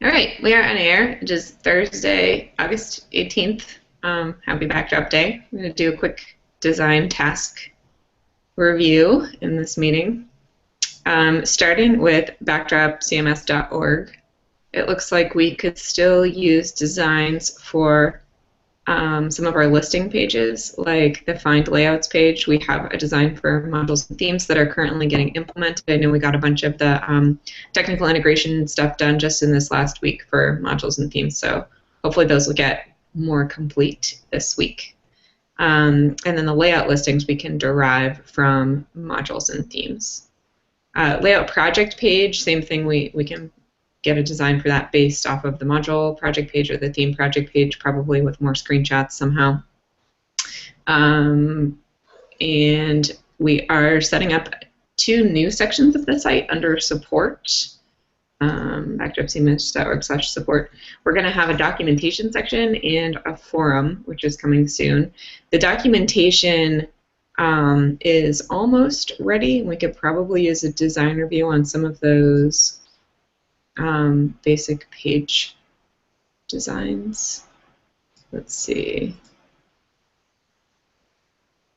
All right, we are on air. It is Thursday, August 18th. Happy Backdrop Day. I'm going to do a quick design task review in this meeting. Starting with backdropcms.org. It looks like we could still use designs for some of our listing pages, like the Find Layouts page. We have a design for modules and themes that are currently getting implemented. I know we got a bunch of the technical integration stuff done just in this last week for modules and themes, so hopefully those will get more complete this week. And then the layout listings we can derive from modules and themes. Layout project page, same thing, we can get a design for that based off of the module project page or the theme project page, probably with more screenshots somehow. And we are setting up 2 new sections of the site under support, backdropcms.org/support. We're going to have a documentation section and a forum, which is coming soon. The documentation is almost ready. We could probably use a design review on some of those basic page designs. Let's see.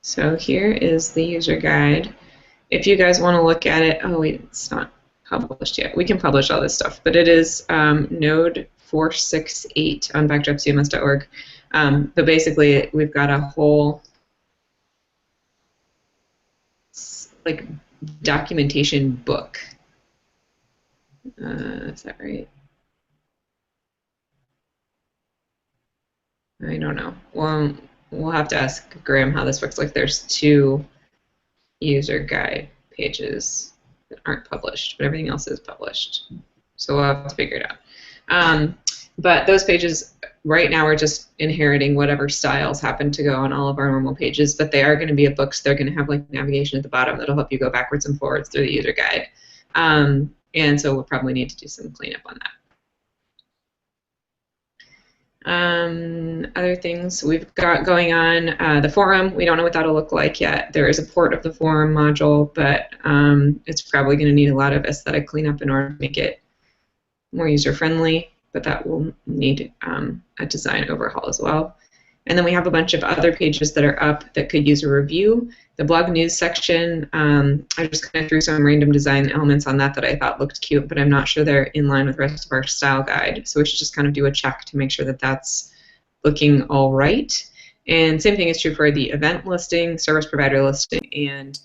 So here is the user guide. If you guys want to look at it, oh wait, it's not published yet. We can publish all this stuff, but it is Node 468 on backdropcms.org. But basically, we've got a whole like documentation book. Is that right? I don't know. Well, we'll have to ask Graham how this works. Like, there's 2 user guide pages that aren't published, but everything else is published. So we'll have to figure it out. But those pages, right now, we're just inheriting whatever styles happen to go on all of our normal pages, but they are going to be a book, so they're going to have like navigation at the bottom that'll help you go backwards and forwards through the user guide. And so we'll probably need to do some cleanup on that. Other things we've got going on, the forum, we don't know what that'll look like yet. There is a port of the forum module, but it's probably going to need a lot of aesthetic cleanup in order to make it more user-friendly, but that will need a design overhaul as well. And then we have a bunch of other pages that are up that could use a review. The blog news section, I just kind of threw some random design elements on that I thought looked cute, but I'm not sure they're in line with the rest of our style guide. So we should just kind of do a check to make sure that that's looking all right. And same thing is true for the event listing, service provider listing, and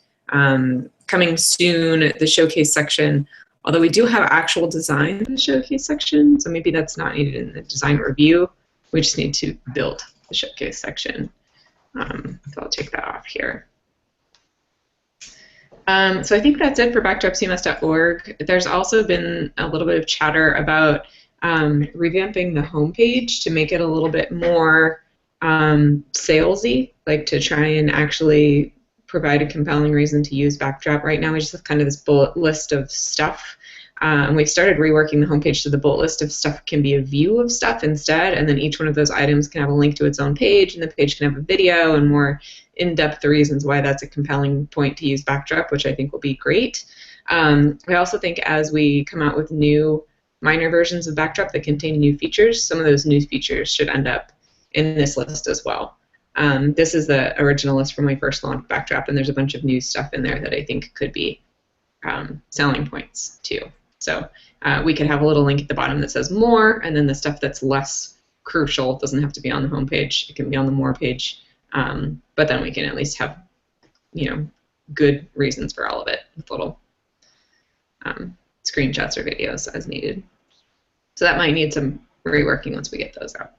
coming soon, the showcase section. Although we do have actual design in the showcase section, so maybe that's not needed in the design review. We just need to build the showcase section. So I'll take that off here. So I think that's it for backdropcms.org. There's also been a little bit of chatter about revamping the homepage to make it a little bit more salesy, like to try and actually provide a compelling reason to use Backdrop. Right now we just have kind of this bullet list of stuff. And we've started reworking the homepage so the bullet list of stuff can be a view of stuff instead, and then each one of those items can have a link to its own page, and the page can have a video and more in-depth reasons why that's a compelling point to use Backdrop, which I think will be great. I also think as we come out with new minor versions of Backdrop that contain new features, some of those new features should end up in this list as well. This is the original list from my first launch Backdrop, and there's a bunch of new stuff in there that I think could be selling points too. So we could have a little link at the bottom that says more, and then the stuff that's less crucial doesn't have to be on the home page. It can be on the more page, but then we can at least have, good reasons for all of it with little screenshots or videos as needed. So that might need some reworking once we get those out.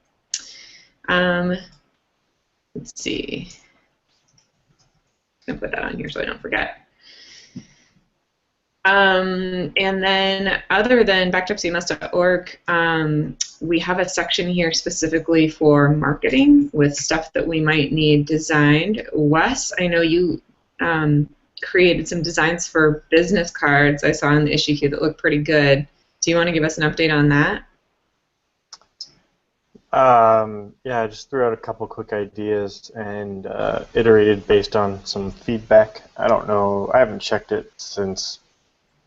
Let's see. I'm going to put that on here so I don't forget. And then other than backdropcms.org, we have a section here specifically for marketing with stuff that we might need designed. Wes, I know you created some designs for business cards I saw in the issue queue that look pretty good. Do you want to give us an update on that? Yeah, I just threw out a couple quick ideas and iterated based on some feedback. I don't know, I haven't checked it since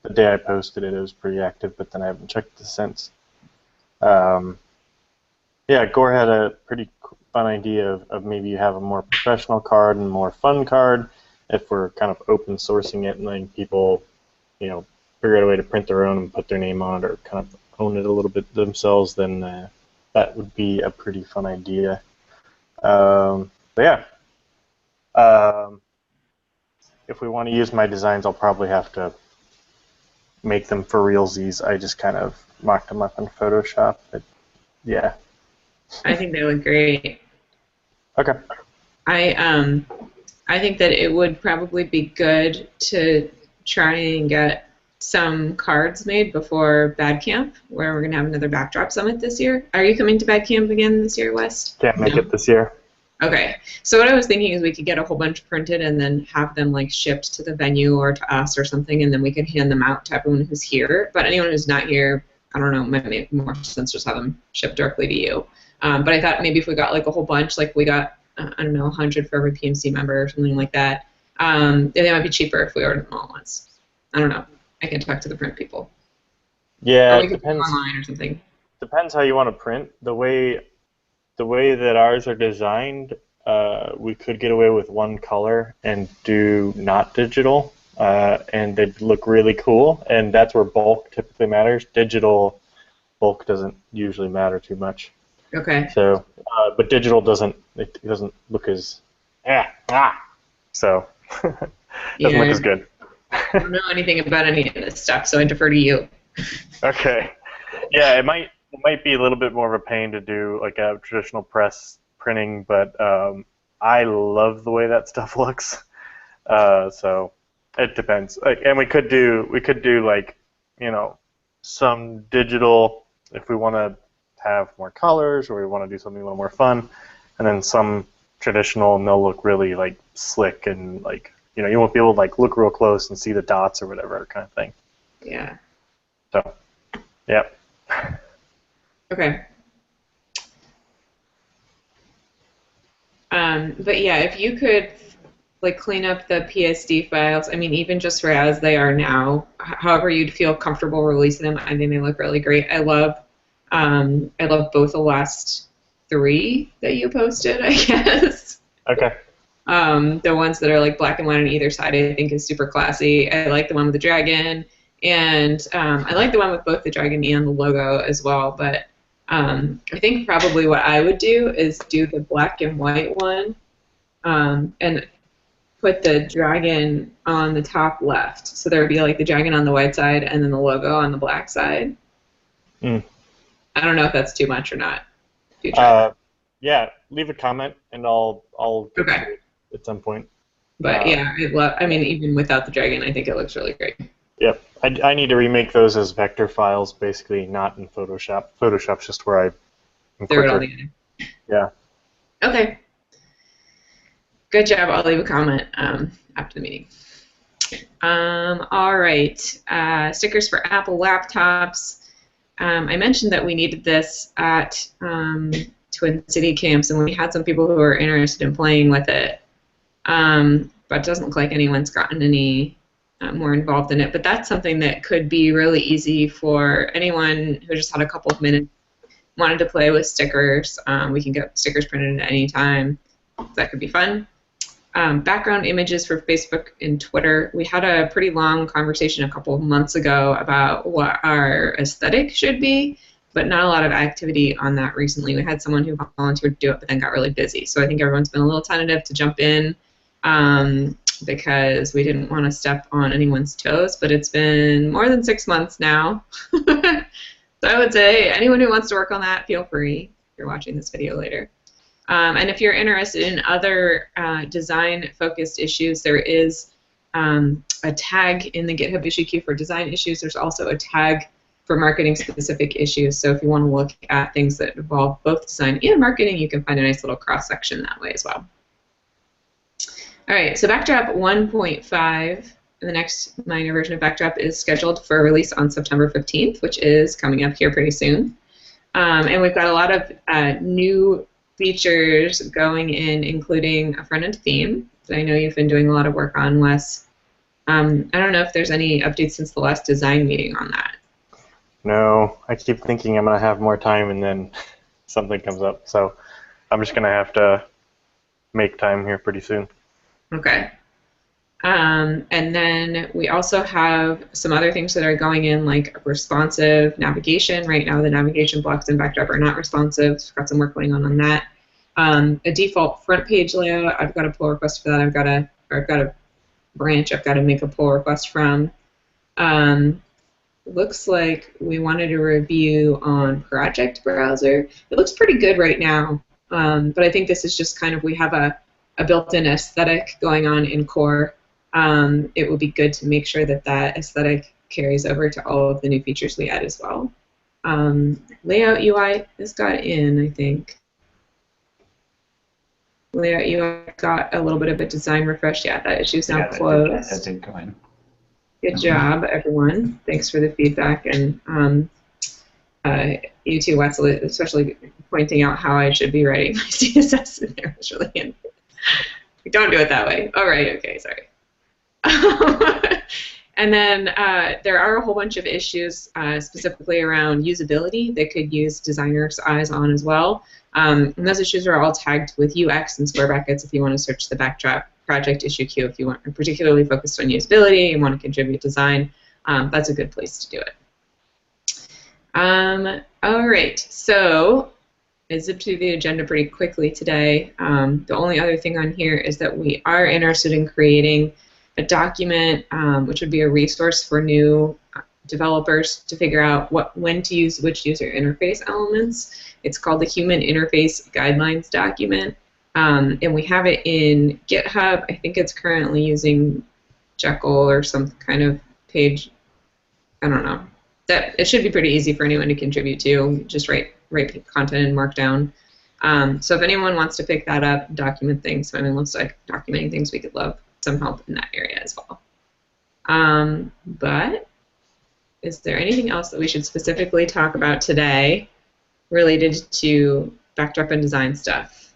the day I posted it. It was pretty active, but then I haven't checked it since. Um, yeah, Gore had a pretty fun idea of maybe you have a more professional card and more fun card if we're kind of open sourcing it and letting people, figure out a way to print their own and put their name on it or kind of own it a little bit themselves, then that would be a pretty fun idea. But yeah, if we want to use my designs, I'll probably have to make them for realsies. I just kind of mocked them up in Photoshop. But yeah. I think they look great. Okay. I think that it would probably be good to try and get some cards made before Bad Camp, where we're going to have another Backdrop Summit this year. Are you coming to Bad Camp again this year, Wes? Can't make it this year. Okay. So what I was thinking is we could get a whole bunch printed and then have them like shipped to the venue or to us or something, and then we could hand them out to everyone who's here. But anyone who's not here, I don't know, might make more sense just have them shipped directly to you. But I thought maybe if we got like a whole bunch, like we got, I don't know, 100 for every PMC member or something like that, they might be cheaper if we ordered them all at once. I don't know. I can talk to the print people. Yeah, or we it could depends. Online or something. Depends how you want to print. The way that ours are designed, we could get away with one color and do not digital, and they'd look really cool. And that's where bulk typically matters. Digital bulk doesn't usually matter too much. Okay. So, but digital doesn't look as so doesn't look as good. I don't know anything about any of this stuff, so I defer to you. Okay. Yeah, it might be a little bit more of a pain to do like a traditional press printing, but I love the way that stuff looks. So it depends. And we could do like, some digital if we want to have more colors or we want to do something a little more fun, and then some traditional, and they'll look really like slick and like, you won't be able to like look real close and see the dots or whatever kind of thing. Yeah. So, yep. Okay. But yeah, if you could like clean up the PSD files, I mean, even just for as they are now, however you'd feel comfortable releasing them, I think they look really great. I love both the last 3 that you posted, I guess. Okay. The ones that are like black and white on either side, I think is super classy. I like the one with the dragon, and I like the one with both the dragon and the logo as well. But I think probably what I would do is do the black and white one, and put the dragon on the top left. So there would be like the dragon on the white side and then the logo on the black side. Mm. I don't know if that's too much or not. Yeah, leave a comment and I'll get to it at some point. But yeah, I mean, even without the dragon, I think it looks really great. Yep. I need to remake those as vector files, basically, not in Photoshop. Photoshop's just where I'm Throw it all quicker. together. Yeah. Okay. Good job. I'll leave a comment after the meeting. All right. Stickers for Apple laptops. I mentioned that we needed this at Twin City camps, and we had some people who were interested in playing with it. But it doesn't look like anyone's gotten any more involved in it. But that's something that could be really easy for anyone who just had a couple of minutes, wanted to play with stickers. We can get stickers printed at any time. That could be fun. Background images for Facebook and Twitter. We had a pretty long conversation a couple of months ago about what our aesthetic should be, but not a lot of activity on that recently. We had someone who volunteered to do it, but then got really busy. So I think everyone's been a little tentative to jump in because we didn't want to step on anyone's toes, but it's been more than 6 months now. So I would say anyone who wants to work on that, feel free if you're watching this video later. And if you're interested in other design-focused issues, there is a tag in the GitHub issue queue for design issues. There's also a tag for marketing-specific issues. So if you want to look at things that involve both design and marketing, you can find a nice little cross-section that way as well. All right, so Backdrop 1.5, the next minor version of Backdrop, is scheduled for release on September 15th, which is coming up here pretty soon. And we've got a lot of new features going in, including a front-end theme that I know you've been doing a lot of work on, Wes. I don't know if there's any updates since the last design meeting on that. No, I keep thinking I'm gonna have more time, and then something comes up. So I'm just gonna have to make time here pretty soon. Okay. And then we also have some other things that are going in, like responsive navigation. Right now, the navigation blocks in Backdrop are not responsive. So we've got some work going on that. A default front page layout. I've got a pull request for that. I've got a branch. I've got to make a pull request from. Looks like we wanted a review on Project Browser. It looks pretty good right now, but I think this is just kind of, we have a built-in aesthetic going on in core. It would be good to make sure that that aesthetic carries over to all of the new features we add as well. Layout UI has got in, I think. Layout UI got a little bit of a design refresh. Yeah, that issue's now closed. That did go in. Good job, everyone. Thanks for the feedback, and you too, Wetzel, especially pointing out how I should be writing my CSS in there. It's really handy. Don't do it that way. All right, okay, sorry. And then there are a whole bunch of issues specifically around usability that could use designer's eyes on as well. And those issues are all tagged with UX and square brackets if you want to search the Backdrop project issue queue. If you want particularly focused on usability and want to contribute design, that's a good place to do it. All right, so I zipped through the agenda pretty quickly today. The only other thing on here is that we are interested in creating a document, which would be a resource for new developers to figure out when to use which user interface elements. It's called the Human Interface Guidelines document, and we have it in GitHub. I think it's currently using Jekyll or some kind of page. I don't know. That it should be pretty easy for anyone to contribute to. Just write content in Markdown. So if anyone wants to pick that up, document things, if anyone wants to like documenting things, we could love some help in that area as well. But is there anything else that we should specifically talk about today related to Backdrop and design stuff?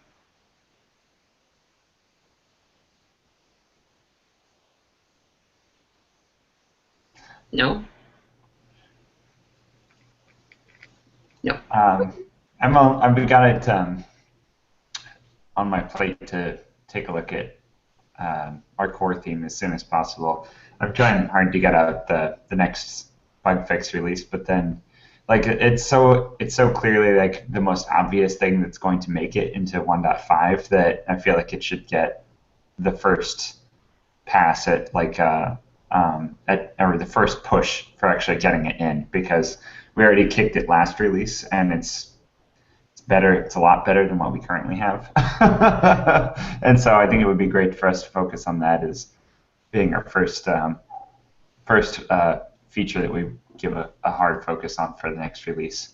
No? No. I've got it on my plate to take a look at our core theme as soon as possible. I'm trying hard to get out the next bug fix release, but then like it's so clearly like the most obvious thing that's going to make it into 1.5 that I feel like it should get the first pass at like or the first push for actually getting it in, because we already kicked it last release and it's better. It's a lot better than what we currently have. And so I think it would be great for us to focus on that as being our first feature that we give a hard focus on for the next release.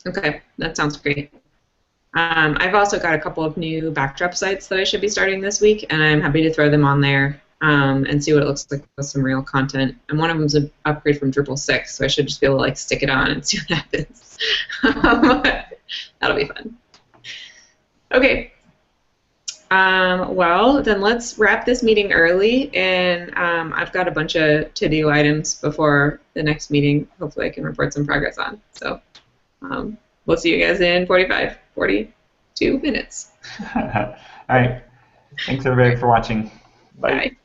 Okay, that sounds great. I've also got a couple of new Backdrop sites that I should be starting this week, and I'm happy to throw them on there and see what it looks like with some real content. And one of them is an upgrade from Drupal 6, so I should just be able to like stick it on and see what happens. That'll be fun. Okay. Well, then let's wrap this meeting early, and I've got a bunch of to-do items before the next meeting. Hopefully I can report some progress on. So we'll see you guys in 42 minutes. All right. Thanks, everybody, for watching. Bye. Bye.